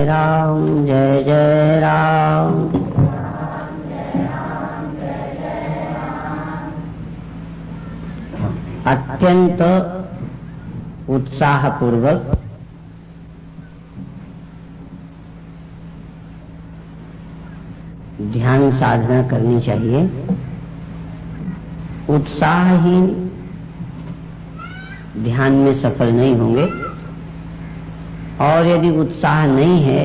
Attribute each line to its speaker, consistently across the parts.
Speaker 1: राम जय जय राम। अत्यंत उत्साहपूर्वक ध्यान साधना करनी चाहिए। उत्साहहीन ध्यान में सफल नहीं होंगे, और यदि उत्साह नहीं है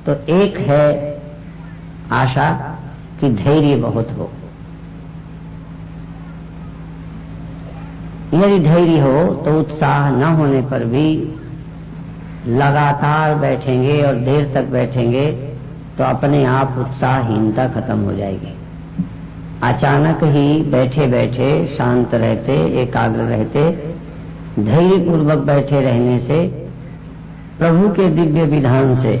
Speaker 1: तो एक है आशा कि धैर्य बहुत हो। यदि धैर्य हो तो उत्साह न होने पर भी लगातार बैठेंगे और देर तक बैठेंगे तो अपने आप उत्साहहीनता खत्म हो जाएगी। अचानक ही बैठे बैठे शांत रहते, एकाग्र रहते, धैर्यपूर्वक बैठे रहने से, प्रभु के दिव्य विधान से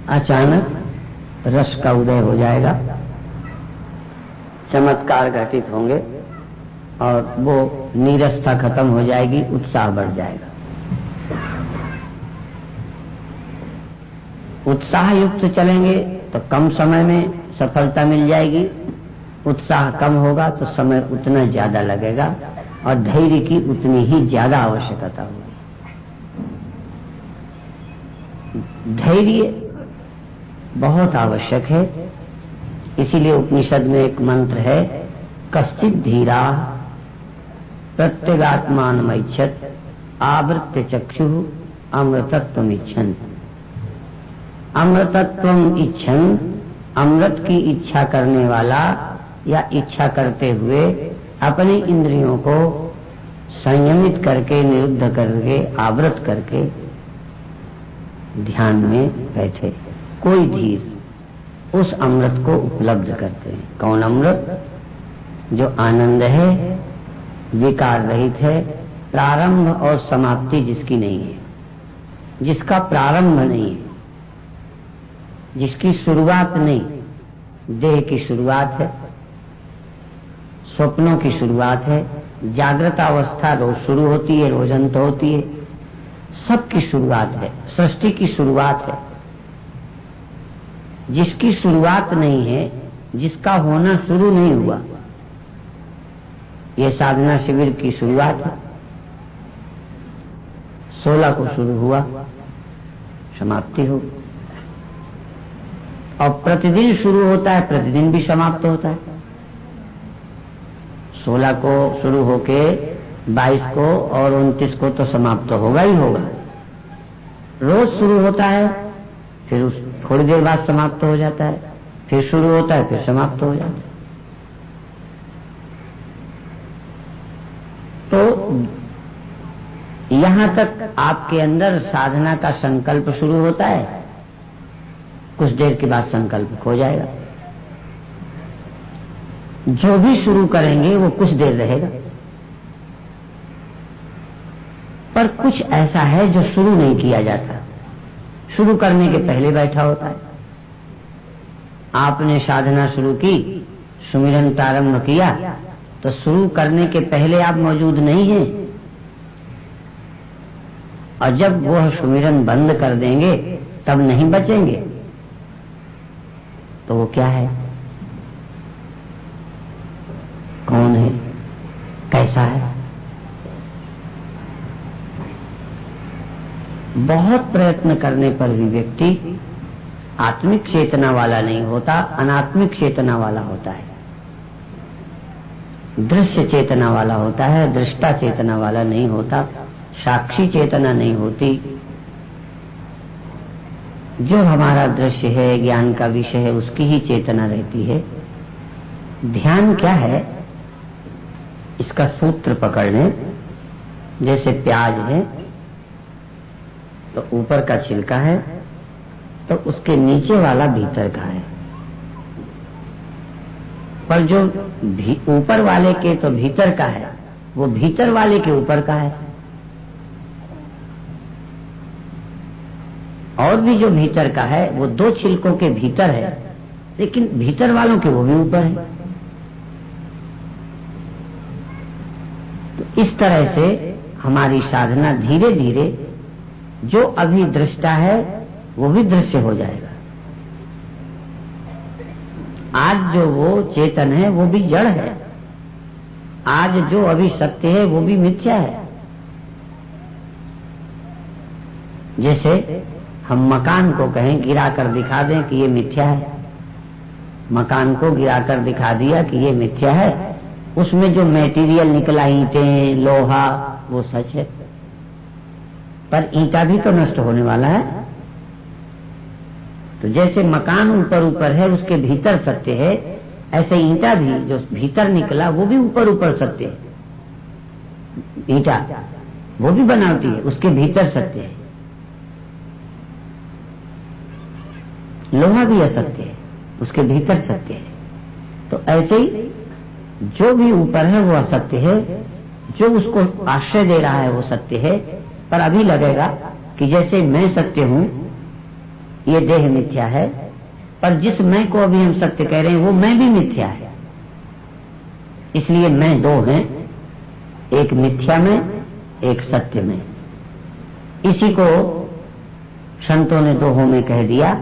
Speaker 1: अचानक रस का उदय हो जाएगा, चमत्कार घटित होंगे और वो नीरसता खत्म हो जाएगी, उत्साह बढ़ जाएगा। उत्साह युक्त चलेंगे तो कम समय में सफलता मिल जाएगी, उत्साह कम होगा तो समय उतना ज्यादा लगेगा और धैर्य की उतनी ही ज्यादा आवश्यकता होगी। धैर्य बहुत आवश्यक है। इसीलिए उपनिषद में एक मंत्र है, कश्चित् धीरा प्रत्यगात्मानमैच्छत् आवृत्य चक्षुः अमृतत्वम् इच्छन्। अमृतत्वम् इच्छन्, अमृत की इच्छा करने वाला या इच्छा करते हुए अपने इंद्रियों को संयमित करके, निरुद्ध करके, आवृत करके ध्यान में बैठे। कोई धीर उस अमृत को उपलब्ध करते हैं। कौन अमृत? जो आनंद है, विकार रहित है, प्रारंभ और समाप्ति जिसकी नहीं है, जिसका प्रारंभ नहीं है, जिसकी शुरुआत नहीं। देह की शुरुआत है, स्वप्नों की शुरुआत है, जागृत अवस्था रोज शुरू होती है, रोज अंत होती है, सबकी शुरुआत है, सृष्टि की शुरुआत है। जिसकी शुरुआत नहीं है, जिसका होना शुरू नहीं हुआ, ये साधना शिविर की शुरुआत है। 16 को शुरू हुआ, समाप्ति हो, और प्रतिदिन शुरू होता है, प्रतिदिन भी समाप्त होता है। 16 को शुरू होके 22 को और 29 को तो समाप्त होगा ही होगा। रोज शुरू होता है, फिर उस थोड़ी देर बाद समाप्त हो जाता है, फिर शुरू होता है, फिर समाप्त हो जाता है। तो यहां तक आपके अंदर साधना का संकल्प शुरू होता है, कुछ देर के बाद संकल्प खो जाएगा। जो भी शुरू करेंगे वो कुछ देर रहेगा, पर कुछ ऐसा है जो शुरू नहीं किया जाता, शुरू करने के पहले बैठा होता है। आपने साधना शुरू की, सुमिरन प्रारंभ किया, तो शुरू करने के पहले आप मौजूद नहीं हैं, और जब वह सुमिरन बंद कर देंगे तब नहीं बचेंगे। तो वो क्या है, कौन है, कैसा है? बहुत प्रयत्न करने पर भी व्यक्ति आत्मिक चेतना वाला नहीं होता, अनात्मिक चेतना वाला होता है, दृश्य चेतना वाला होता है, दृष्टा चेतना वाला नहीं होता, साक्षी चेतना नहीं होती। जो हमारा दृश्य है, ज्ञान का विषय है, उसकी ही चेतना रहती है। ध्यान क्या है, इसका सूत्र पकड़ने, जैसे प्याज है तो ऊपर का छिलका है, तो उसके नीचे वाला भीतर का है, पर जो ऊपर वाले के तो भीतर का है, वो भीतर वाले के ऊपर का है। और भी जो भीतर का है वो 2 छिलकों के भीतर है, लेकिन भीतर वालों के वो भी ऊपर है। तो इस तरह से हमारी साधना धीरे धीरे जो अभी दृष्टा है वो भी दृश्य हो जाएगा। आज जो वो चेतन है वो भी जड़ है। आज जो अभी सत्य है वो भी मिथ्या है। जैसे हम मकान को कहें गिरा कर दिखा दें कि ये मिथ्या है, मकान को गिरा कर दिखा दिया कि ये मिथ्या है, उसमें जो मटेरियल निकला ईंटें लोहा वो सच है, पर ईंटा भी तो नष्ट होने वाला है। तो जैसे मकान ऊपर ऊपर है उसके भीतर सत्य है, ऐसे ईंटा भी जो भीतर निकला वो भी ऊपर ऊपर सत्य है। ईंटा वो भी बनावटी है, उसके भीतर सत्य है। लोहा भी असत्य है, उसके भीतर सत्य है। तो ऐसे ही जो भी ऊपर है वो असत्य है, जो उसको आश्रय दे रहा है वो सत्य है। पर अभी लगेगा कि जैसे मैं सत्य हूं, ये देह मिथ्या है, पर जिस मैं को अभी हम सत्य कह रहे हैं वो मैं भी मिथ्या है। इसलिए मैं दो हैं, एक मिथ्या में, एक सत्य में। इसी को संतों ने दोहों में कह दिया,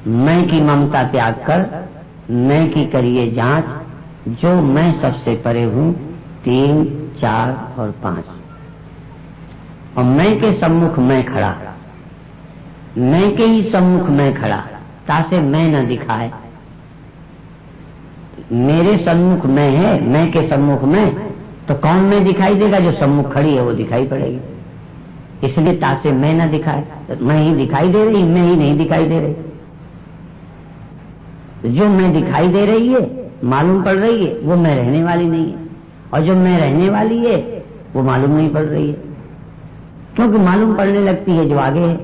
Speaker 1: मैं की ममता त्याग कर मैं की करिए जांच, जो मैं सबसे परे हूं 3, 4 और 5। और मैं के सम्मुख मैं खड़ा, मैं के ही सम्मुख मैं खड़ा, तासे मैं न दिखाए। मेरे सम्मुख मैं है, मैं के सम्मुख मैं, तो कौन मैं दिखाई देगा? जो सम्मुख खड़ी है वो दिखाई पड़ेगी। इसलिए तासे मैं न दिखाए, तो मैं ही दिखाई दे रही, मैं ही नहीं दिखाई दे रही। जो मैं दिखाई दे रही है, मालूम पड़ रही है, वो मैं रहने वाली नहीं है। और जो मैं रहने वाली है वो मालूम नहीं पड़ रही है, क्योंकि मालूम पड़ने लगती है जो आगे है।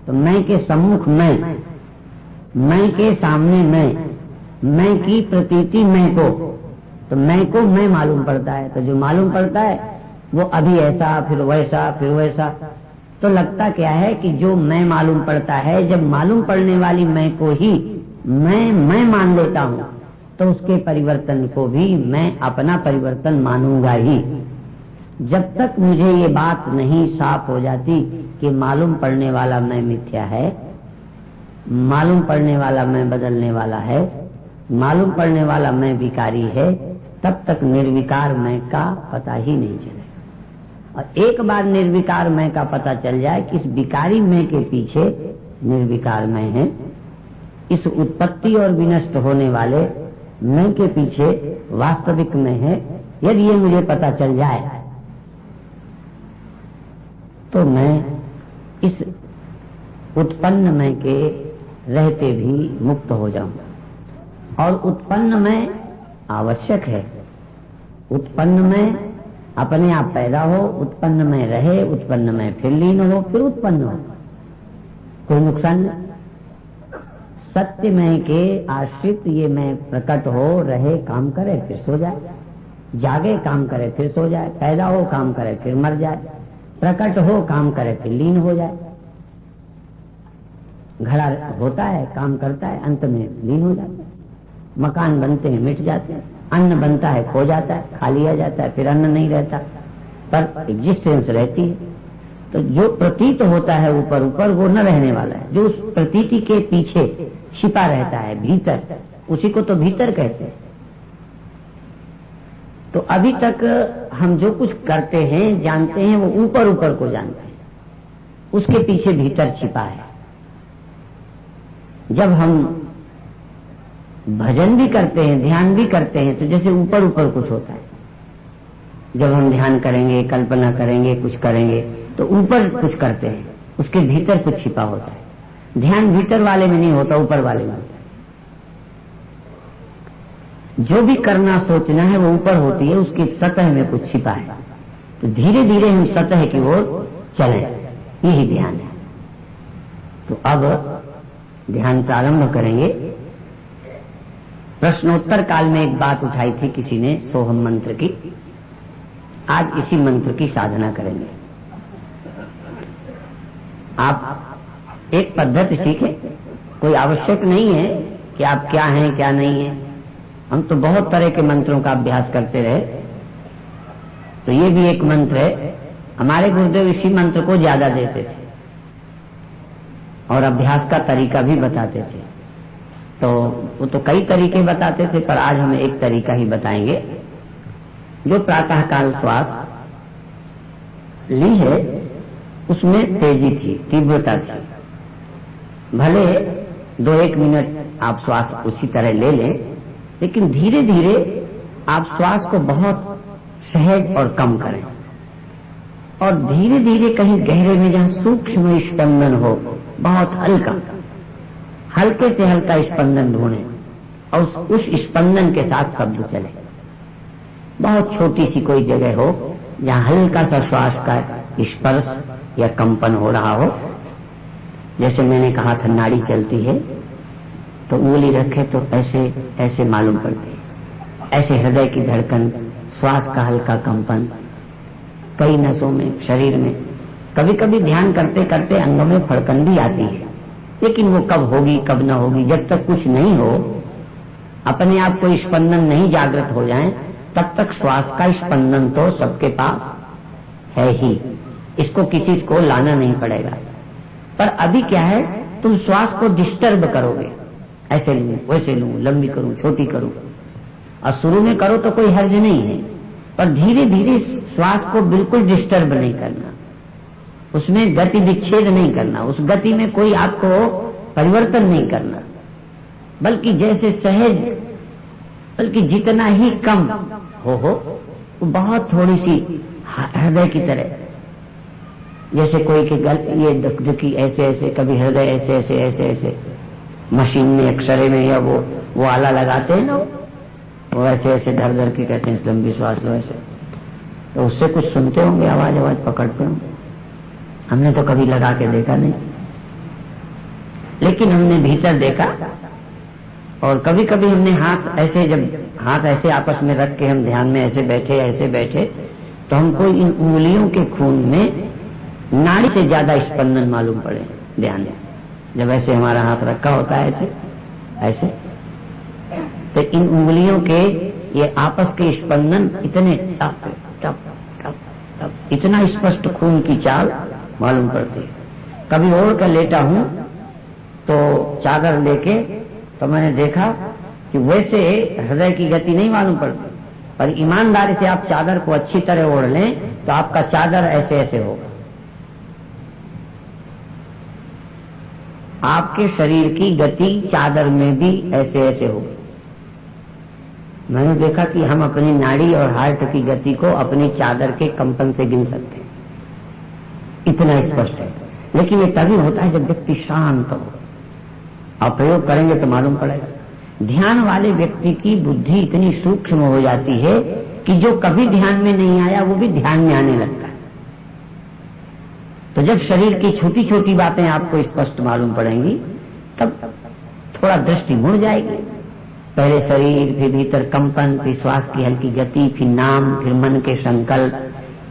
Speaker 1: तो मैं के सम्मुख मैं के सामने मैं की प्रतीति मैं को, तो मैं को मैं मालूम पड़ता है। तो जो मालूम पड़ता है वो अभी ऐसा, फिर वैसा, फिर वैसा। तो लगता क्या है कि जो मैं मालूम पड़ता है, जब मालूम पड़ने वाली मैं को ही मैं मान लेता हूं, तो उसके परिवर्तन को भी मैं अपना परिवर्तन मानूंगा ही। जब तक मुझे ये बात नहीं साफ हो जाती कि मालूम पड़ने वाला मैं मिथ्या है, मालूम पड़ने वाला मैं बदलने वाला है, मालूम पड़ने वाला मैं विकारी है, तब तक निर्विकार मैं का पता ही नहीं चलेगा। और एक बार निर्विकार मैं का पता चल जाए कि इस विकारी मैं के पीछे निर्विकार मैं है, इस उत्पत्ति और विनष्ट होने वाले मैं के पीछे वास्तविक मैं है, यदि ये मुझे पता चल जाए तो मैं इस उत्पन्न मैं के रहते भी मुक्त हो जाऊंगा। और उत्पन्न में आवश्यक है, उत्पन्न में अपने आप पैदा हो, उत्पन्न में रहे, उत्पन्न में फिर लीन हो, फिर उत्पन्न हो, कोई नुकसान नहीं। सत्य में के आश्रित ये मैं प्रकट हो, रहे, काम करे, फिर सो जाए, जागे, काम करे, फिर सो जाए, पैदा हो, काम करे, फिर मर जाए, प्रकट हो, काम करे, फिर लीन हो जाए। घड़ा होता है, काम करता है, अंत में लीन हो जाता है। मकान बनते हैं, मिट जाते हैं, अन्न बनता है, खो जाता है, खा लिया जाता है, फिर अन्न नहीं रहता, पर एग्जिस्टेंस रहती है। तो जो प्रतीत होता है ऊपर ऊपर वो न रहने वाला है, जो उस प्रतीति के पीछे छिपा रहता है भीतर, उसी को तो भीतर कहते हैं। तो अभी तक हम जो कुछ करते हैं, जानते हैं, वो ऊपर ऊपर को जानते हैं, उसके पीछे भीतर छिपा है। जब हम भजन भी करते हैं, ध्यान भी करते हैं, तो जैसे ऊपर ऊपर कुछ होता है। जब हम ध्यान करेंगे, कल्पना करेंगे, कुछ करेंगे, तो ऊपर कुछ करते हैं, उसके भीतर कुछ छिपा होता है। ध्यान भीतर वाले में नहीं होता, ऊपर वाले में होता है। जो भी करना सोचना है वो ऊपर होती है, उसकी सतह में कुछ छिपा है। तो धीरे धीरे हम सतह की ओर चले, यही ध्यान है। तो अब ध्यान प्रारंभ करेंगे। प्रश्नोत्तर काल में एक बात उठाई थी किसी ने, सोहम मंत्र की। आज इसी मंत्र की साधना करेंगे। आप एक पद्धति सीखें, कोई आवश्यक नहीं है कि आप क्या हैं क्या नहीं है। हम तो बहुत तरह के मंत्रों का अभ्यास करते रहे, तो ये भी एक मंत्र है हमारे गुरुदेव इसी मंत्र को ज्यादा देते थे और अभ्यास का तरीका भी बताते थे। तो वो तो कई तरीके बताते थे, पर आज हमें एक तरीका ही बताएंगे। जो प्रातःकाल श्वास ली है उसमें तेजी थी, तीव्रता थी। भले 2-1 मिनट आप श्वास उसी तरह ले लें, लेकिन धीरे धीरे आप श्वास को बहुत सहज और कम करें और धीरे धीरे कहीं गहरे में जहां सूक्ष्म स्पंदन हो, बहुत हल्का, हल्के से हल्का स्पंदन ढूंढें और उस स्पंदन के साथ शब्द चले। बहुत छोटी सी कोई जगह हो जहां हल्का सा श्वास का स्पर्श या कंपन हो रहा हो। जैसे मैंने कहा था नाड़ी चलती है तो उंगली रखे तो ऐसे ऐसे मालूम पड़ती है, ऐसे हृदय की धड़कन, श्वास का हल्का कंपन कई नसों में, शरीर में। कभी कभी ध्यान करते करते अंगों में फड़कन भी आती है, लेकिन वो कब होगी कब न होगी, जब तक कुछ नहीं हो, अपने आप को स्पंदन नहीं जागृत हो जाए, तब तक श्वास का स्पंदन तो सबके पास है ही, इसको किसी को लाना नहीं पड़ेगा। पर अभी क्या है, तुम श्वास को डिस्टर्ब करोगे, ऐसे लूं वैसे लूं, लंबी करूं छोटी करूं, और शुरू में करो तो कोई हर्ज नहीं है, पर धीरे धीरे श्वास को बिल्कुल डिस्टर्ब नहीं करना, उसमें गति विच्छेद नहीं करना, उस गति में कोई आपको परिवर्तन नहीं करना, बल्कि जैसे सहज, बल्कि जितना ही कम हो वो बहुत थोड़ी सी हृदय की तरह, जैसे कोई के गल ये दुखी ऐसे ऐसे, कभी हृदय ऐसे ऐसे ऐसे ऐसे, मशीन में एक्सरे में या वो आला लगाते हैं ना, वो ऐसे ऐसे धर धर के कहते हैं लंबी श्वास लो ऐसे, तो उससे कुछ सुनते होंगे, आवाज पकड़ते होंगे। हमने तो कभी लगा के देखा नहीं, लेकिन हमने भीतर देखा। और कभी कभी हमने हाथ ऐसे, जब हाथ ऐसे आपस में रख के हम ध्यान में ऐसे बैठे तो हमको इन उंगलियों के खून में नाड़ी से ज्यादा स्पंदन मालूम पड़े। ध्यान दें, जब ऐसे हमारा हाथ रखा होता है ऐसे ऐसे, तो इन उंगलियों के ये आपस के स्पंदन इतने टप टप टप टप, इतना स्पष्ट खून की चाल मालूम पड़ती है। कभी ओढ़ कर लेटा हूं तो चादर लेके, तो मैंने देखा कि वैसे हृदय की गति नहीं मालूम पड़ती, पर ईमानदारी से आप चादर को अच्छी तरह ओढ़ लें तो आपका चादर ऐसे ऐसे होगा। आपके शरीर की गति चादर में भी ऐसे ऐसे होगी। मैंने देखा कि हम अपनी नाड़ी और हार्ट की गति को अपनी चादर के कंपन से गिन सकते हैं, इतना स्पष्ट है। लेकिन ये तभी होता है जब व्यक्ति शांत हो, और प्रयोग करेंगे तो मालूम पड़ेगा। ध्यान वाले व्यक्ति की बुद्धि इतनी सूक्ष्म हो जाती है कि जो कभी ध्यान में नहीं आया वो भी ध्यान में आने लगता है। तो जब शरीर की छोटी छोटी बातें आपको स्पष्ट मालूम पड़ेंगी, तब थोड़ा दृष्टि मुड़ जाएगी। पहले शरीर, फिर भीतर कंपन, फिर श्वास की हल्की गति, फिर नाम, फिर मन के संकल्प,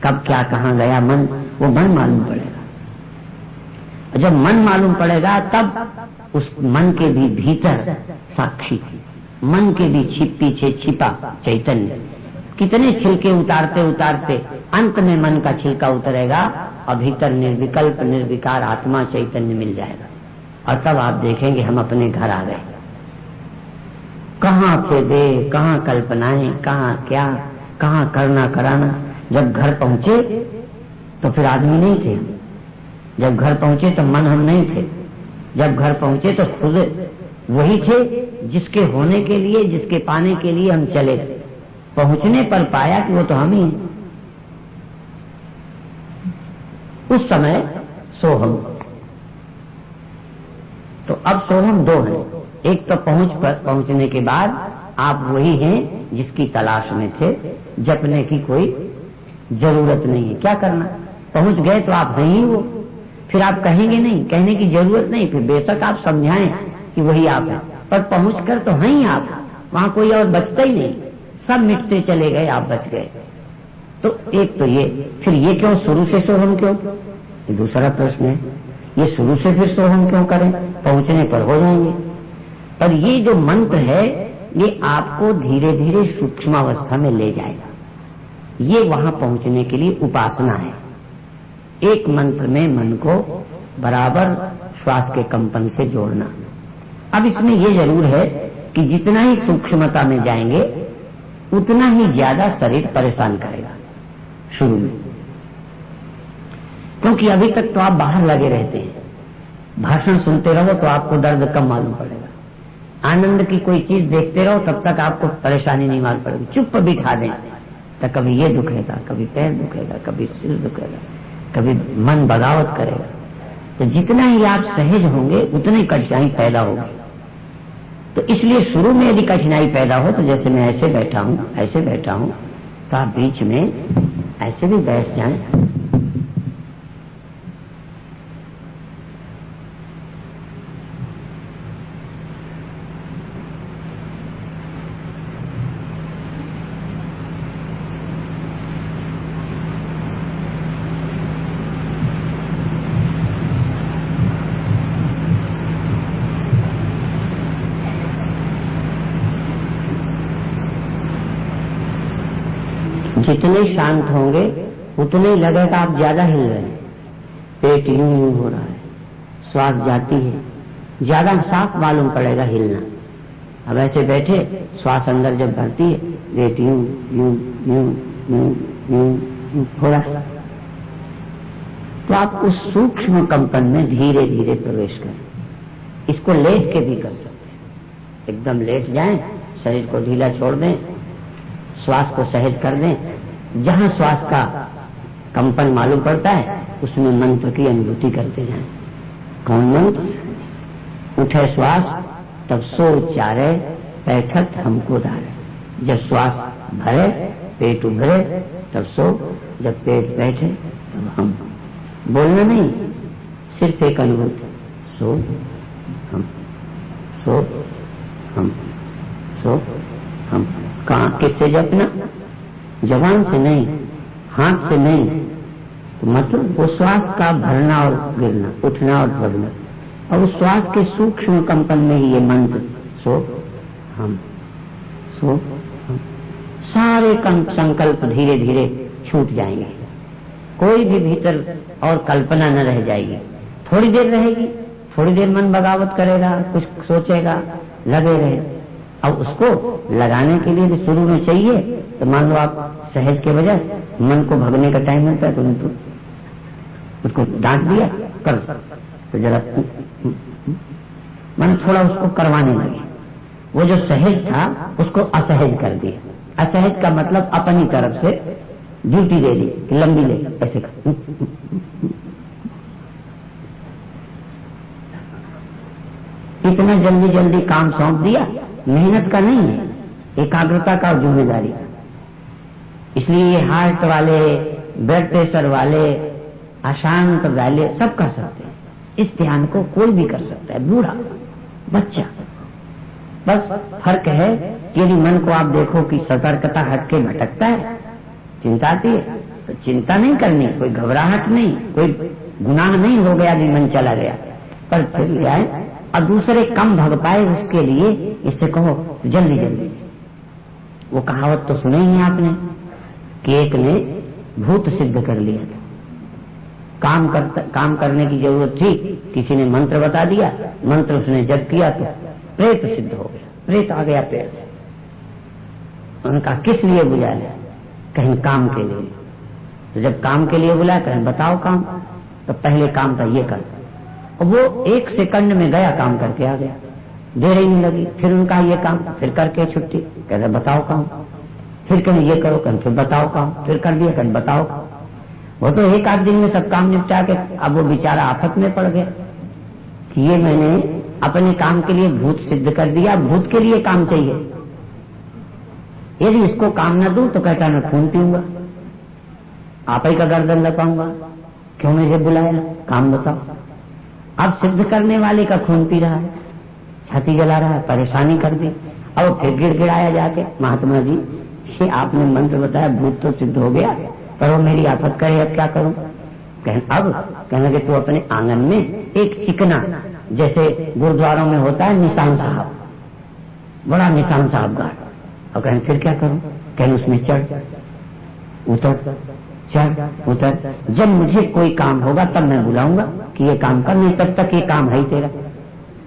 Speaker 1: कब क्या कहां गया मन, वो मन मालूम पड़ेगा। जब मन मालूम पड़ेगा तब उस मन के भी भीतर साक्षी, मन के भी पीछे छिपा चैतन्य, कितने छिलके उतारते उतारते अंत में मन का छिलका उतरेगा और भीतर निर्विकल्प निर्विकार आत्मा चैतन्य मिल जाएगा। और तब आप देखेंगे हम अपने घर आ गए। कहां थे दे, कहां कल्पनाएं, कहां क्या, कहां करना कराना। जब घर पहुंचे तो फिर आदमी नहीं थे, जब घर पहुंचे तो मन हम नहीं थे, जब घर पहुंचे तो खुद वही थे जिसके होने के लिए, जिसके पाने के लिए हम चले थे। पहुंचने पर पाया कि वो तो हम ही हैं। उस समय सोहम, तो अब सोहम दो हैं। एक तो पहुंचने के बाद आप वही हैं जिसकी तलाश में थे, जपने की कोई जरूरत नहीं है। क्या करना, पहुंच गए तो आप हैं ही वो, फिर आप कहेंगे नहीं, कहने की जरूरत नहीं। फिर बेशक आप समझाएं कि वही आप हैं, पर पहुंचकर तो हैं ही आप, वहां कोई और बचता ही नहीं, सब मिटते चले गए, आप बच गए। तो एक तो ये, फिर ये क्यों शुरू से सोहम क्यों, ये दूसरा प्रश्न है। ये शुरू से फिर सोहम क्यों करें, पहुंचने पर हो जाएंगे। पर ये जो मंत्र है ये आपको धीरे धीरे सूक्ष्मावस्था में ले जाएगा। ये वहां पहुंचने के लिए उपासना है। एक मंत्र में मन को बराबर श्वास के कंपन से जोड़ना। अब इसमें यह जरूर है कि जितना ही सूक्ष्मता में जाएंगे उतना ही ज्यादा शरीर परेशान करेगा शुरू में, क्योंकि अभी तक तो आप बाहर लगे रहते हैं, भाषण सुनते रहो तो आपको दर्द कम मालूम पड़ेगा, आनंद की कोई चीज देखते रहो तब तक आपको परेशानी नहीं मालूम पड़ेगी। चुप बिठा दें तो कभी ये दुखेगा, कभी पैर दुखेगा, कभी सिर दुखेगा, कभी मन बगावत करेगा। तो जितना ही आप सहज होंगे उतनी कठिनाई पैदा होगी। तो इसलिए शुरू में यदि कठिनाई पैदा हो तो जैसे मैं ऐसे बैठा हूं तो आप बीच में ऐसे भी बैठ जाएं, जितने शांत होंगे उतने ही लगेगा आप ज्यादा हिल रहे हैं, पेट यूं यूं हो रहा है, श्वास जाती है, ज्यादा साफ मालूम पड़ेगा हिलना। अब ऐसे बैठे श्वास अंदर जब भरती है पेट यूं यूं यूं यूं यूं हो रहा है, तो आप उस सूक्ष्म कंपन में धीरे धीरे प्रवेश करें। इसको लेट के भी कर सकते हैं, एकदम लेट जाएं, शरीर को ढीला छोड़ दें, श्वास को सहज कर दें, जहां श्वास का कंपन मालूम पड़ता है उसमें मंत्र की अनुभूति करते जाएं। कौन मंत्र? उठे श्वास तब सो उच्चारे, बैठक हमको धारे। जब श्वास भरे पेट उभरे तब सो, जब पेट बैठे तब हम। बोलना नहीं, सिर्फ एक अनुभूति, सो हम, सो हम, सो हम। कहां किससे जपना? जबान से नहीं, हाथ से नहीं, तो मतलब वो श्वास का भरना और गिरना, उठना और बढ़ना, और उस श्वास के सूक्ष्म कंपन में ही ये मंत्र सो हम, सो हम, सारे संकल्प धीरे धीरे छूट जाएंगे। कोई भी भीतर और कल्पना न रह जाएगी। थोड़ी देर रहेगी, थोड़ी देर मन बगावत करेगा, कुछ सोचेगा, लगे रहे। अब उसको लगाने के लिए भी शुरू में चाहिए, तो मान लो आप सहज के बजाय मन को भगने का टाइम मिलता है तो उसको डांट दिया कर, तो जरा मन थोड़ा उसको करवाने लगे। वो जो सहज था उसको असहज कर दिया। असहज का मतलब अपनी तरफ से ड्यूटी दे दी, लंबी ले, ऐसे कर। इतना जल्दी जल्दी काम सौंप दिया, मेहनत का नहीं है, एकाग्रता का और जिम्मेदारी का। इसलिए ये हार्ट वाले, ब्लड प्रेशर वाले, अशांत वाले सब कर सकते हैं। इस ध्यान को कोई भी कर सकता है, बूढ़ा बच्चा। बस फर्क है कि यदि मन को आप देखो कि सतर्कता हट के भटकता है, चिंता आती है, तो चिंता नहीं करनी, कोई घबराहट नहीं, कोई गुनाह नहीं हो गया भी मन चला गया, पर फिर जाए और दूसरे कम भग पाए उसके लिए इससे कहो जल्दी जल्दी। वो कहावत तो सुने ही आपने कि एक ने भूत सिद्ध कर लिया था। काम करने की जरूरत थी, किसी ने मंत्र बता दिया, मंत्र उसने जप किया तो प्रेत सिद्ध हो गया, प्रेत आ गया पेड़ से। उनका किस लिए बुलाया? कहीं काम के लिए। तो जब काम के लिए बुलाया, कहें बताओ काम, तो पहले काम था ये कर, और वो 1 सेकंड में गया, काम करके आ गया, देर ही नहीं लगी। फिर उनका ये काम, फिर करके छुट्टी, कहते बताओ काम, फिर कहें ये करो, कहें फिर बताओ काम, फिर कर दिया, कहें बताओ काम। वो तो 1 आध दिन में सब काम निपटा के अब वो बेचारा आफत में पड़ गया कि ये मैंने अपने काम के लिए भूत सिद्ध कर दिया, भूत के लिए काम चाहिए। यदि इसको काम न दूं तो कहता मैं खून पीऊंगा, आप ही का गर्दन लगाऊंगा, क्यों मुझे बुलाया, काम बताओ। अब सिद्ध करने वाले का खून पी रहा है, छाती जला रहा है, परेशानी कर दी। अब फिर गिड़गिड़ाया जाके, महात्मा जी ये आपने मंत्र बताया, भूत तो सिद्ध हो गया, पर वो मेरी आफत करे, अब क्या करूं? अब कहने कि तू अपने आंगन में एक चिकना, जैसे गुरुद्वारों में होता है निशान साहब, बड़ा निशान साहब गाड़। और कहें फिर क्या करूं? कहें उसमें चढ़, उतर, चढ़ उतर, जब मुझे कोई काम होगा तब मैं बुलाऊंगा कि ये काम कर, नहीं तब तक ये काम है ही तेरा,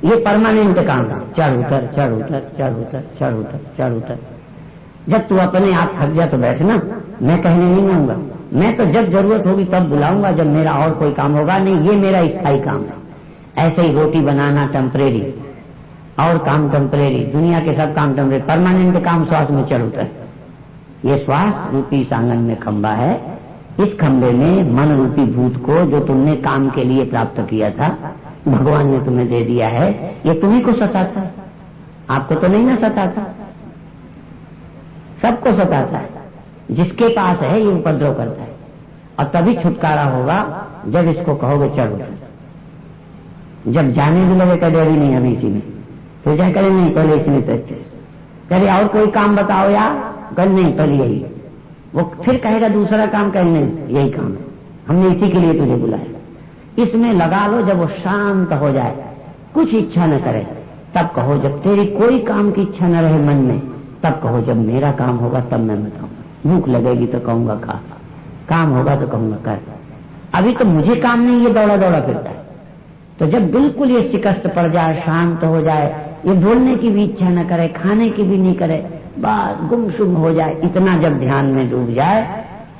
Speaker 1: ये परमानेंट काम है। चढ़ उतर चढ़ उतर चढ़ उतर चढ़ उतर चढ़ उतर। जब तू अपने आप थक जा तो बैठना, मैं कहने नहीं आऊंगा, मैं तो जब जरूरत होगी तब बुलाऊंगा, जब मेरा और कोई काम होगा नहीं, ये मेरा स्थायी काम है। ऐसे ही रोटी बनाना टेम्परेरी, और काम टेम्परेरी, दुनिया के सब काम टेम्परेरी, परमानेंट काम श्वास में चढ़ उतर। ये श्वास रूपी सांगन में खंबा है, इस खंबे में मन रूपी भूत को जो तुमने काम के लिए प्राप्त किया था भगवान ने तुम्हें दे दिया है, ये तुम्ही को सताता है, आपको तो नहीं ना सताता, सबको सताता है। जिसके पास है ये उपद्रव करता है, और तभी छुटकारा होगा जब इसको कहोगे चढ़ो। जब जाने भी लगे कहे अभी नहीं, अभी इसी में, तो क्या करें, नहीं पहले इसी में प्रैक्टिस करे, और कोई काम बताओ यार, कर नहीं पहले यही, वो फिर कहेगा दूसरा काम, कहे नहीं यही काम है, हमने इसी के लिए तुझे बुलाया, इसमें लगा लो। जब वो शांत हो जाए, कुछ इच्छा न करे, तब कहो। जब तेरी कोई काम की इच्छा न रहे मन में, तब कहो जब मेरा काम होगा तब मैं बताऊंगा। भूख लगेगी तो कहूंगा खा, काम होगा तो कहूंगा कर, अभी तो मुझे काम नहीं, ये दौड़ा दौड़ा फिरता है। तो जब बिल्कुल ये शिकस्त पड़ जाए, शांत हो जाए, ये बोलने की भी इच्छा न करे, खाने की भी नहीं करे, बस गुमसुम हो जाए, इतना जब ध्यान में डूब जाए,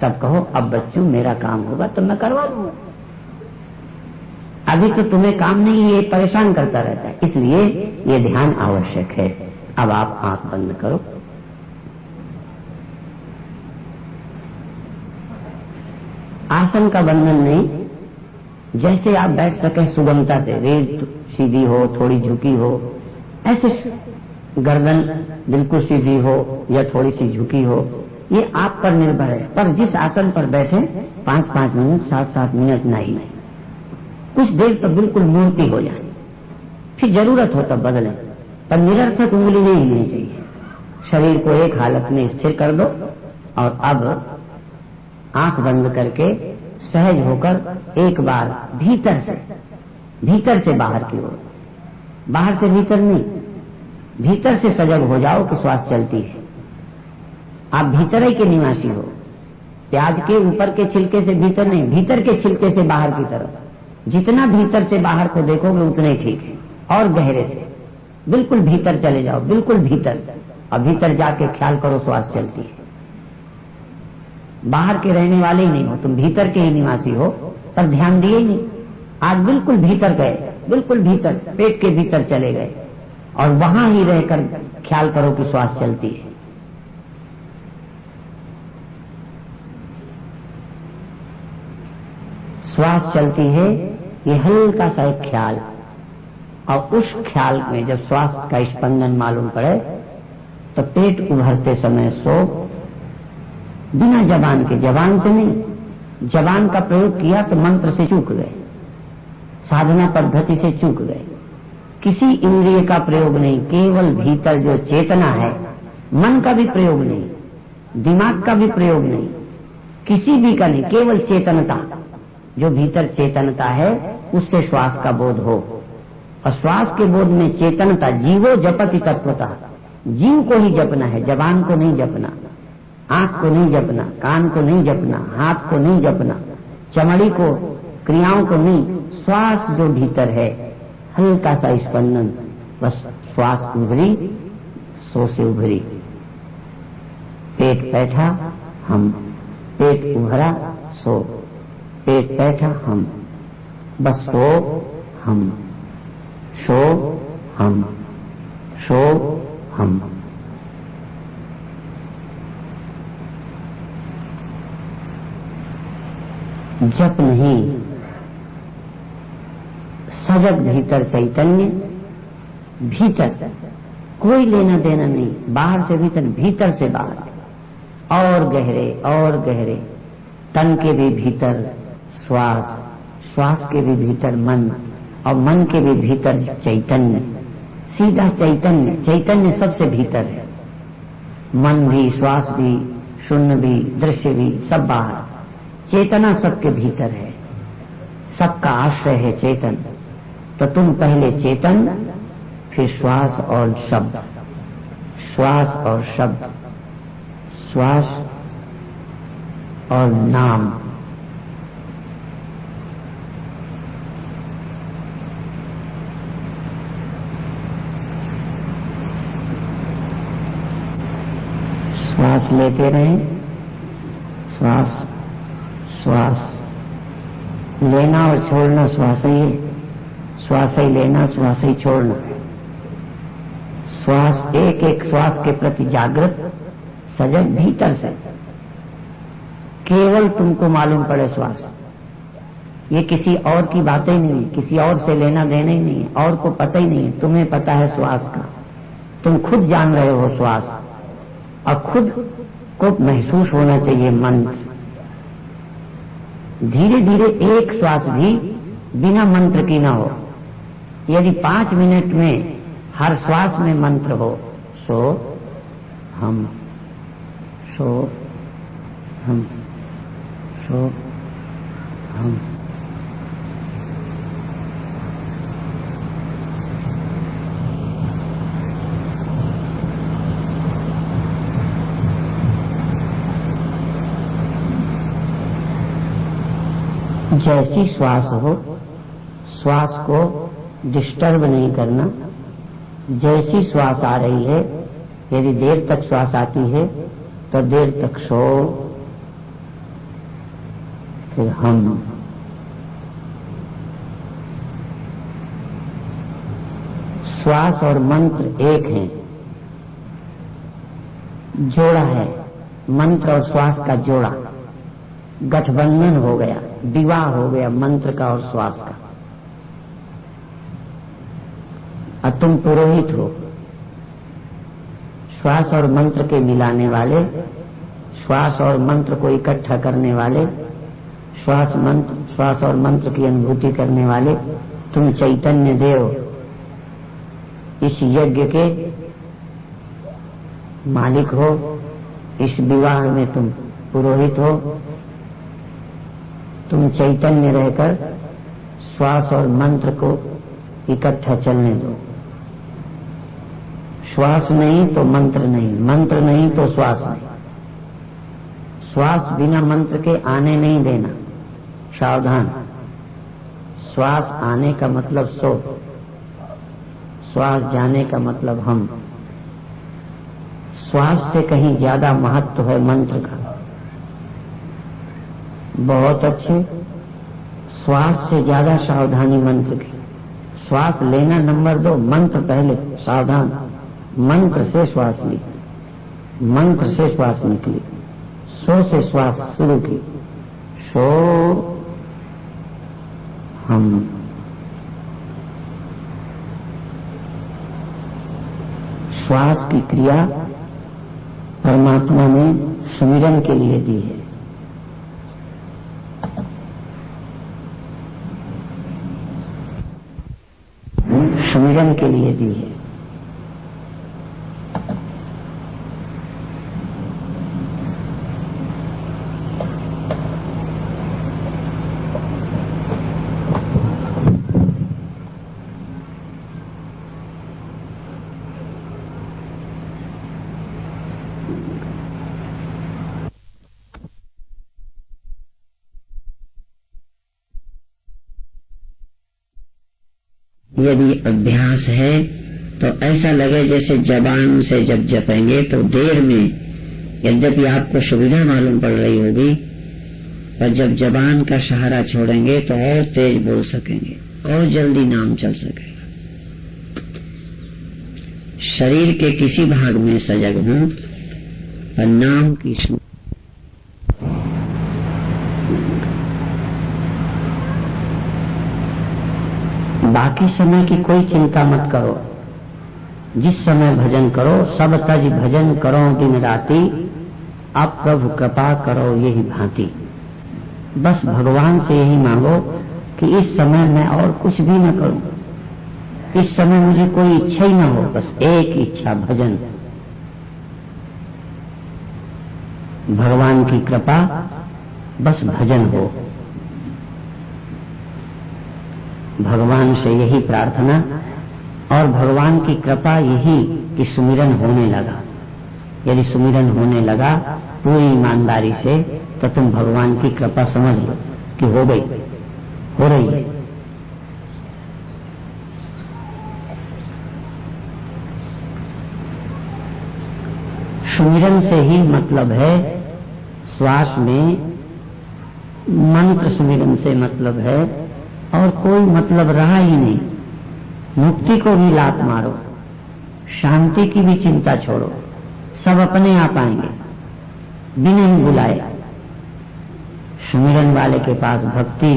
Speaker 1: तब कहो अब बच्चों मेरा काम होगा तो मैं करवा दूंगा, अभी तो तुम्हें काम नहीं, ये परेशान करता रहता है, इसलिए ये ध्यान आवश्यक है। अब आप आंख बंद करो, आसन का बंधन नहीं, जैसे आप बैठ सके सुगमता से, रीढ़ सीधी हो, थोड़ी झुकी हो, ऐसे गर्दन बिल्कुल सीधी हो या थोड़ी सी झुकी हो, ये आप पर निर्भर है। पर जिस आसन पर बैठे 5-5 मिनट 7-7 मिनट नहीं, कुछ देर तो बिल्कुल मूर्ति हो जाए, फिर जरूरत हो तब बदलें, पर निरर्थक उंगली नहीं हिलनी चाहिए। शरीर को एक हालत में स्थिर कर दो, और अब आंख बंद करके सहज होकर एक बार भीतर से बाहर की ओर, बाहर से भीतर नहीं, भीतर से सजग हो जाओ कि श्वास चलती है। आप भीतर ही के निवासी हो, प्याज के ऊपर के छिलके से भीतर नहीं, भीतर के छिलके से बाहर की तरफ। जितना भीतर से बाहर को देखोगे उतना ही ठीक है, और गहरे से बिल्कुल भीतर चले जाओ, बिल्कुल भीतर, और भीतर जाके ख्याल करो श्वास चलती है। बाहर के रहने वाले ही नहीं हो तुम, भीतर के ही निवासी हो, पर ध्यान दिए नहीं। आज बिल्कुल भीतर गए, बिल्कुल भीतर, पेट के भीतर चले गए, और वहां ही रहकर ख्याल करो कि श्वास चलती है। श्वास चलती है, ये हल्का सा एक ख्याल, और उस ख्याल में जब श्वास का स्पंदन मालूम पड़े तो पेट उभरते समय सो, बिना जबान के, जबान से नहीं, जबान का प्रयोग किया तो मंत्र से चूक गए, साधना पद्धति से चूक गए, किसी इंद्रिय का प्रयोग नहीं, केवल भीतर जो चेतना है, मन का भी प्रयोग नहीं, दिमाग का भी प्रयोग नहीं, किसी भी का नहीं, केवल चेतनता, जो भीतर चेतनता है उससे श्वास का बोध हो। और श्वास के बोध में चेतनता, जीवो जपति तत्वतः, जीव को ही जपना है, जबान को नहीं जपना, आंख को नहीं जपना, कान को नहीं जपना, हाथ को नहीं जपना, चमड़ी को, क्रियाओं को नहीं, श्वास जो भीतर है, हल्का सा स्पंदन, बस श्वास उभरी, सो से उभरी, पेट बैठा हम, पेट उभरा सो, पेट बैठा हम, बस सो हम, सो हम, सो हम। जप नहीं, सजग भीतर चैतन्य, भीतर कोई लेना देना नहीं, बाहर से भीतर, भीतर से बाहर, और गहरे और गहरे, तन के भी भीतर श्वास, श्वास के भी भीतर मन, और मन के भी भीतर चैतन्य, सीधा चैतन्य, चैतन्य सबसे भीतर है, मन भी, श्वास भी, शून्य भी, दृश्य भी, सब बाहर, चेतना सबके भीतर है, सबका आश्रय है चेतन। तो तुम पहले चेतन, फिर श्वास और शब्द, श्वास और शब्द, श्वास और नाम। श्वास लेते रहें, श्वास श्वास लेना और छोड़ना श्वास ही है, श्वास ही लेना, श्वास ही छोड़ना। श्वास एक एक श्वास के प्रति जागृत, सजग भीतर से, केवल तुमको मालूम पड़े श्वास। ये किसी और की बातें नहीं है, किसी और से लेना देना ही नहीं है, और को पता ही नहीं है, तुम्हें पता है श्वास का। तुम खुद जान रहे हो श्वास, और खुद को महसूस होना चाहिए मंत्र। धीरे धीरे एक श्वास भी बिना मंत्र की ना हो। यदि 5 मिनट में हर श्वास में मंत्र हो, सो हम, सो हम, सो हम। जैसी श्वास हो, श्वास को डिस्टर्ब नहीं करना। जैसी श्वास आ रही है, यदि देर तक श्वास आती है तो देर तक सो, फिर हम। श्वास और मंत्र एक हैं, जोड़ा है, मंत्र और श्वास का जोड़ा, गठबंधन हो गया, विवाह हो गया मंत्र का और श्वास का। अब तुम पुरोहित हो, श्वास और मंत्र के मिलाने वाले, श्वास और मंत्र को इकट्ठा करने वाले, श्वास और मंत्र की अनुभूति करने वाले तुम चैतन्य देव। इस यज्ञ के मालिक हो, इस विवाह में तुम पुरोहित हो। तुम चैतन्य रहकर श्वास और मंत्र को इकट्ठा चलने दो। श्वास नहीं तो मंत्र नहीं, मंत्र नहीं तो श्वास नहीं। श्वास बिना मंत्र के आने नहीं देना, सावधान। श्वास आने का मतलब सो, श्वास जाने का मतलब हम। श्वास से कहीं ज्यादा महत्व है मंत्र का। बहुत अच्छे, श्वास से ज्यादा सावधानी मंत्र की। श्वास लेना नंबर 2, मंत्र पहले, सावधान। मंत्र से श्वास निकली, मंत्र से श्वास निकली, सो से श्वास शुरू की, सो हम। श्वास की क्रिया परमात्मा ने सुमिरन के लिए दी है। सुमिरन के लिए दी है। यदि अभ्यास है तो ऐसा लगे जैसे जबान से जब जपेंगे तो देर में, यद्यपि आपको सुविधा मालूम पड़ रही होगी, पर जब जबान का सहारा छोड़ेंगे तो और तेज बोल सकेंगे और जल्दी नाम चल सकेगा। शरीर के किसी भाग में सजग हों पर नाम की बाकी समय की कोई चिंता मत करो। जिस समय भजन करो, सब तज भजन करो दिन राती, अब प्रभु कृपा करो यही भांति। बस भगवान से यही मांगो कि इस समय मैं और कुछ भी न करूं, इस समय मुझे कोई इच्छा ही न हो, बस एक इच्छा, भजन। भगवान की कृपा, बस भजन हो। भगवान से यही प्रार्थना, और भगवान की कृपा यही कि सुमिरन होने लगा। यदि सुमिरन होने लगा पूरी ईमानदारी से तो तुम भगवान की कृपा समझ लो कि हो गई, हो रही है। सुमिरन से ही मतलब है, श्वास में मंत्र सुमिरन से मतलब है, और कोई मतलब रहा ही नहीं। मुक्ति को भी लात मारो, शांति की भी चिंता छोड़ो, सब अपने आप आएंगे बिना ही बुलाए। सुमिरन वाले के पास भक्ति,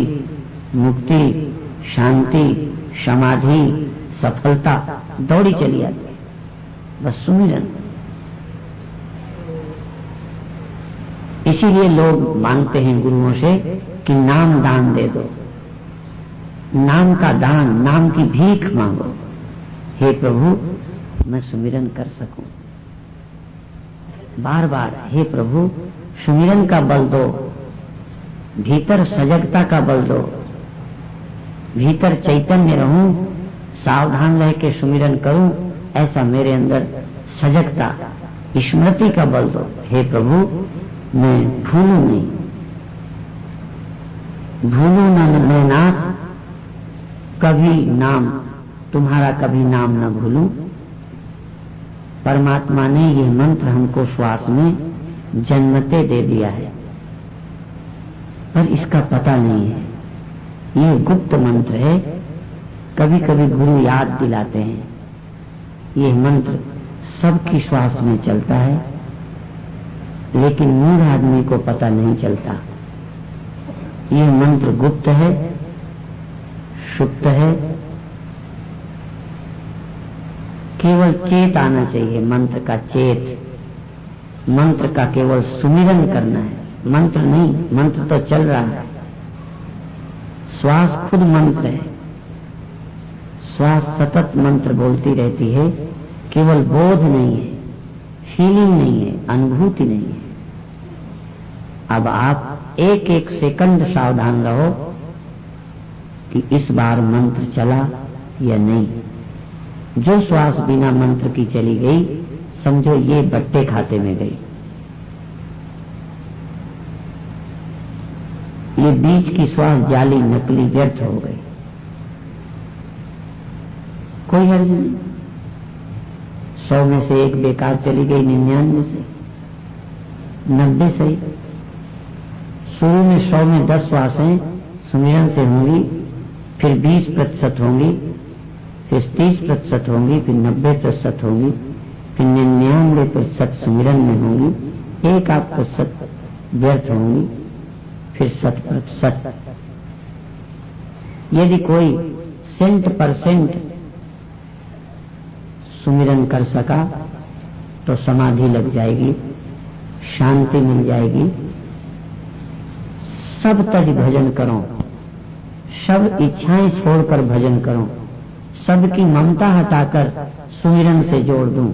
Speaker 1: मुक्ति, शांति, समाधि, सफलता दौड़ी चली आती है, बस सुमिरन। इसीलिए लोग मांगते हैं गुरुओं से कि नाम दान दे दो, नाम का दान, नाम की भीख मांगो। हे प्रभु, मैं सुमिरन कर सकूं। बार बार हे प्रभु सुमिरन का बल दो, भीतर सजगता का बल दो, भीतर चैतन्य रहूं, सावधान रह के सुमिरन करूं, ऐसा मेरे अंदर सजगता, स्मृति का बल दो। हे प्रभु, मैं भूलूं नहीं, भूलूं न मैं नाथ, कभी नाम तुम्हारा, कभी नाम न भूलूं। परमात्मा ने यह मंत्र हमको श्वास में जन्मते दे दिया है, पर इसका पता नहीं है। ये गुप्त मंत्र है, कभी कभी गुरु याद दिलाते हैं। ये मंत्र सबकी श्वास में चलता है, लेकिन मूढ़ आदमी को पता नहीं चलता। ये मंत्र गुप्त है, सुप्त है, केवल चेत आना चाहिए, मंत्र का चेत, मंत्र का केवल सुमिरन करना है, मंत्र नहीं। मंत्र तो चल रहा है, श्वास खुद मंत्र है, श्वास सतत मंत्र बोलती रहती है, केवल बोध नहीं है, फीलिंग नहीं है, अनुभूति नहीं है। अब आप एक एक सेकंड सावधान रहो कि इस बार मंत्र चला या नहीं। जो श्वास बिना मंत्र की चली गई, समझो ये बट्टे खाते में गई। ये बीच की श्वास जाली, नकली, व्यर्थ हो गई, कोई हर्ज नहीं। 100 में से एक बेकार चली गई, 99 से 90 सही। शुरू में 100 में 10 श्वासें सुमिरन से होंगी, फिर 20% होंगी, फिर 30% होंगी, फिर 90% होंगी, फिर 99% सुमिरन में होंगी, 1% व्यर्थ होंगी, फिर 100%। यदि कोई 100% सुमिरन कर सका तो समाधि लग जाएगी, शांति मिल जाएगी। सब तज भजन करो, सब इच्छाएं छोड़कर भजन करो, सबकी ममता हटाकर सुमिरन से जोड़ दूं,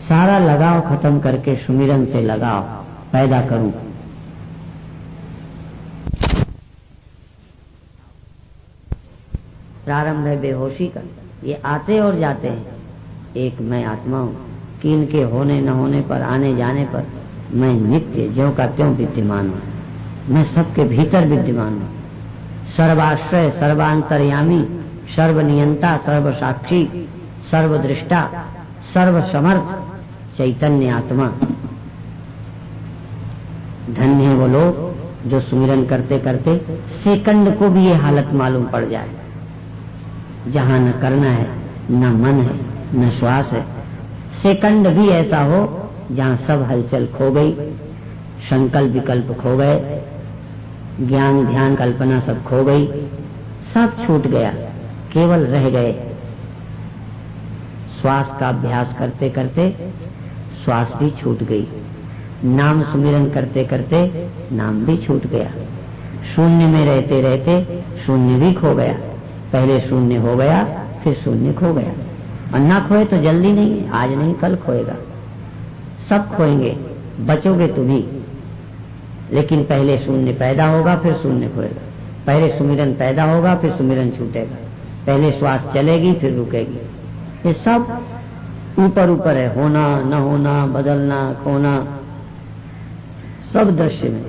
Speaker 1: सारा लगाव खत्म करके सुमिरन से लगाव पैदा करूं। प्रारंभ है बेहोशी का, ये आते और जाते हैं। एक मैं आत्मा हूं कि इनके होने न होने पर, आने जाने पर मैं नित्य ज्यों का त्यों विद्यमान हूं। मैं सबके भीतर विद्यमान हूं, सर्वाश्रय, सर्वांतर्यामी, सर्वनियंता, सर्वसाक्षी, सर्वदृष्टा, सर्वसमर्थ चैतन्य आत्मा। धन्य है वो लोग जो सुमिरन करते करते सेकंड को भी ये हालत मालूम पड़ जाए, जहां न करना है, न मन है, न श्वास है। सेकंड भी ऐसा हो जहां सब हलचल खो गई, संकल्प विकल्प खो गए, ज्ञान ध्यान कल्पना सब खो गई, सब छूट गया, केवल रह गए। श्वास का अभ्यास करते करते श्वास भी छूट गई, नाम सुमिरन करते करते नाम भी छूट गया, शून्य में रहते रहते शून्य भी खो गया। पहले शून्य हो गया, फिर शून्य खो गया। और ना खोए तो जल्दी नहीं, आज नहीं कल खोएगा, सब खोएंगे, बचोगे तुम्ही। लेकिन पहले शून्य पैदा होगा, फिर शून्य खोएगा। पहले सुमिरन पैदा होगा, फिर सुमिरन छूटेगा। पहले श्वास चलेगी, फिर रुकेगी। ये सब ऊपर ऊपर है, होना न होना, बदलना, खोना, सब दृश्य में,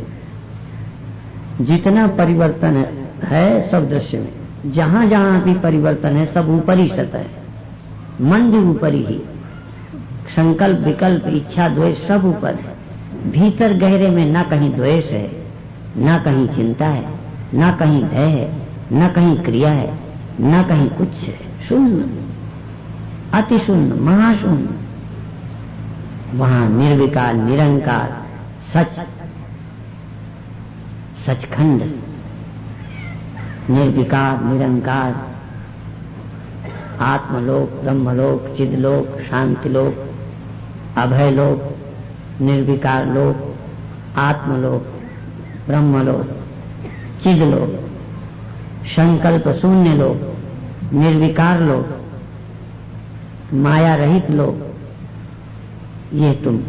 Speaker 1: जितना परिवर्तन है सब दृश्य में, जहां जहां भी परिवर्तन है सब ऊपरी सतह है, मन भी ऊपरी ही, संकल्प विकल्प इच्छा द्वेष सब ऊपर है। भीतर गहरे में ना कहीं द्वेष है, ना कहीं चिंता है, ना कहीं भय है, ना कहीं क्रिया है, ना कहीं कुछ है, शून्य, अति शून्य, महाशून्य। वहां निर्विकार निरंकार सच, सचखंड, निर्विकार निरंकार आत्मलोक, ब्रह्मलोक, चिदलोक, शांतिलोक, अभयलोक, निर्विकार लोक, आत्मलोक, ब्रह्मलोक, चिदलोक, संकल्प शून्य लोक, निर्विकार लोक, माया रहित लोक। ये तुम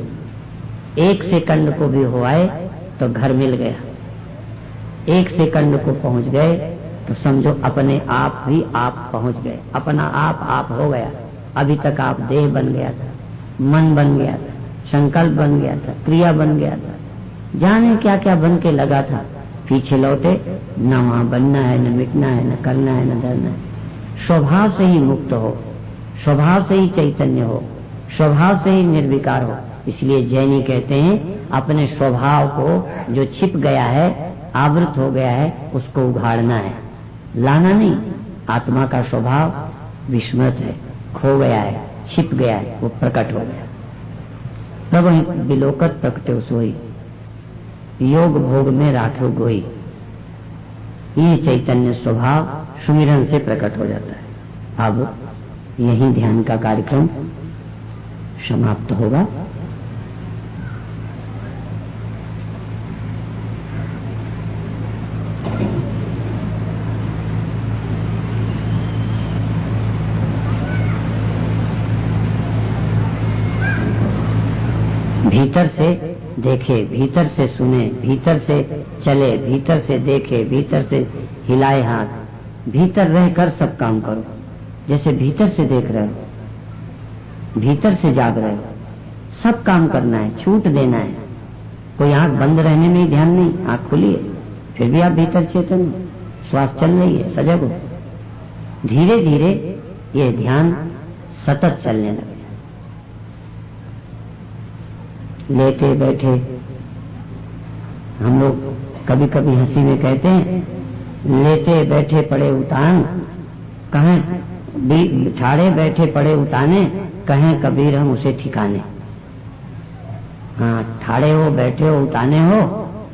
Speaker 1: एक सेकंड को भी हो आए तो घर मिल गया, एक सेकंड को पहुंच गए तो समझो अपने आप ही आप पहुंच गए, अपना आप हो गया। अभी तक आप देह बन गया था, मन बन गया था, संकल्प बन गया था, क्रिया बन गया था, जाने क्या क्या बन के लगा था। पीछे लौटे, न वहां बनना है, न मिटना है, न करना है, न डरना है। स्वभाव से ही मुक्त हो, स्वभाव से ही चैतन्य हो, स्वभाव से ही निर्विकार हो। इसलिए जैनी कहते हैं अपने स्वभाव को जो छिप गया है, आवृत हो गया है, उसको उघाड़ना है, लाना नहीं। आत्मा का स्वभाव विस्मृत है, खो गया है, छिप गया है, वो प्रकट हो गया। तब विलोकत प्रकटे सोई, योग भोग में राखो गोई। ये चैतन्य स्वभाव सुमिरन से प्रकट हो जाता है। अब यही ध्यान का कार्यक्रम समाप्त होगा। भीतर से देखे, भीतर से सुने, भीतर से चले, भीतर से देखे, भीतर से हिलाए हाथ, भीतर रहकर सब काम करो। जैसे भीतर से देख रहे हो, भीतर से जाग रहे हो, सब काम करना है, छूट देना है। कोई आंख बंद रहने में ही ध्यान नहीं, आंख खुली है फिर भी आप भीतर चेतन हो, श्वास चल रही है, सजग हो। धीरे धीरे ये ध्यान सतत चलने लगे। लेटे बैठे हम लोग कभी कभी हंसी में कहते हैं, लेटे बैठे पड़े उतान, कहें ठाड़े बैठे पड़े उताने, कहें कबीर हम उसे ठिकाने। हाँ, ठाड़े हो, बैठे हो, उताने हो,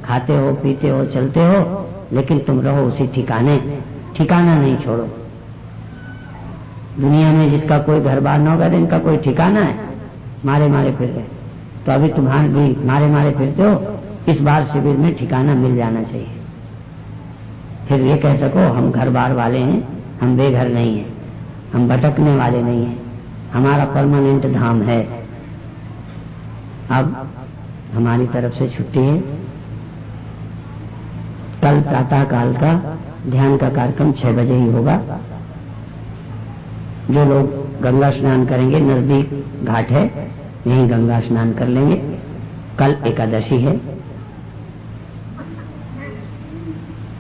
Speaker 1: खाते हो, पीते हो, चलते हो, लेकिन तुम रहो उसी ठिकाने, ठिकाना नहीं छोड़ो। दुनिया में जिसका कोई घर बार न होगा, इनका कोई ठिकाना है, मारे मारे फिर रहे। तो अभी तुम्हारे भी मारे मारे फिरते हो, इस बार शिविर में ठिकाना मिल जाना चाहिए। फिर ये कह सको हम घर बार वाले हैं, हम बेघर नहीं हैं, हम भटकने वाले नहीं हैं, हमारा परमानेंट धाम है। अब हमारी तरफ से छुट्टी है। कल प्रातः काल का ध्यान का कार्यक्रम 6 बजे ही होगा। जो लोग गंगा स्नान करेंगे, नजदीक घाट है, यहीं गंगा स्नान कर लेंगे। कल एकादशी है,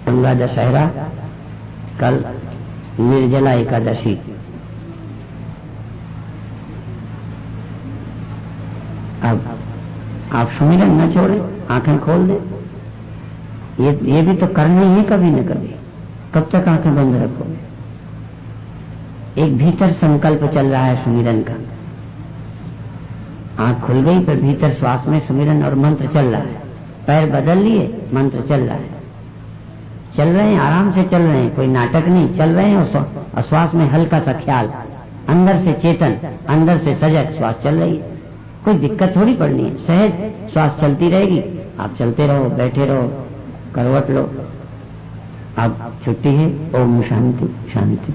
Speaker 1: गंगा दशहरा, कल निर्जला एकादशी। अब आप सुमिरन न छोड़ें, आंखें खोल दें। ये भी तो करना ही है कभी न कभी। कब तक आंखें बंद रखोगे? एक भीतर संकल्प चल रहा है सुमिरन का। आंख खुल गई, पर भीतर श्वास में सुमिरन और मंत्र चल रहा है। पैर बदल लिए, मंत्र चल रहा है। चल रहे हैं, आराम से चल रहे हैं, कोई नाटक नहीं, चल रहे हैं। और श्वास में हल्का सा ख्याल, अंदर से चेतन, अंदर से सजग श्वास चल रही है। कोई दिक्कत थोड़ी पड़नी है, सहज श्वास चलती रहेगी। आप चलते रहो, बैठे रहो, करवट लो। अब छुट्टी है। ओम शांति शांति।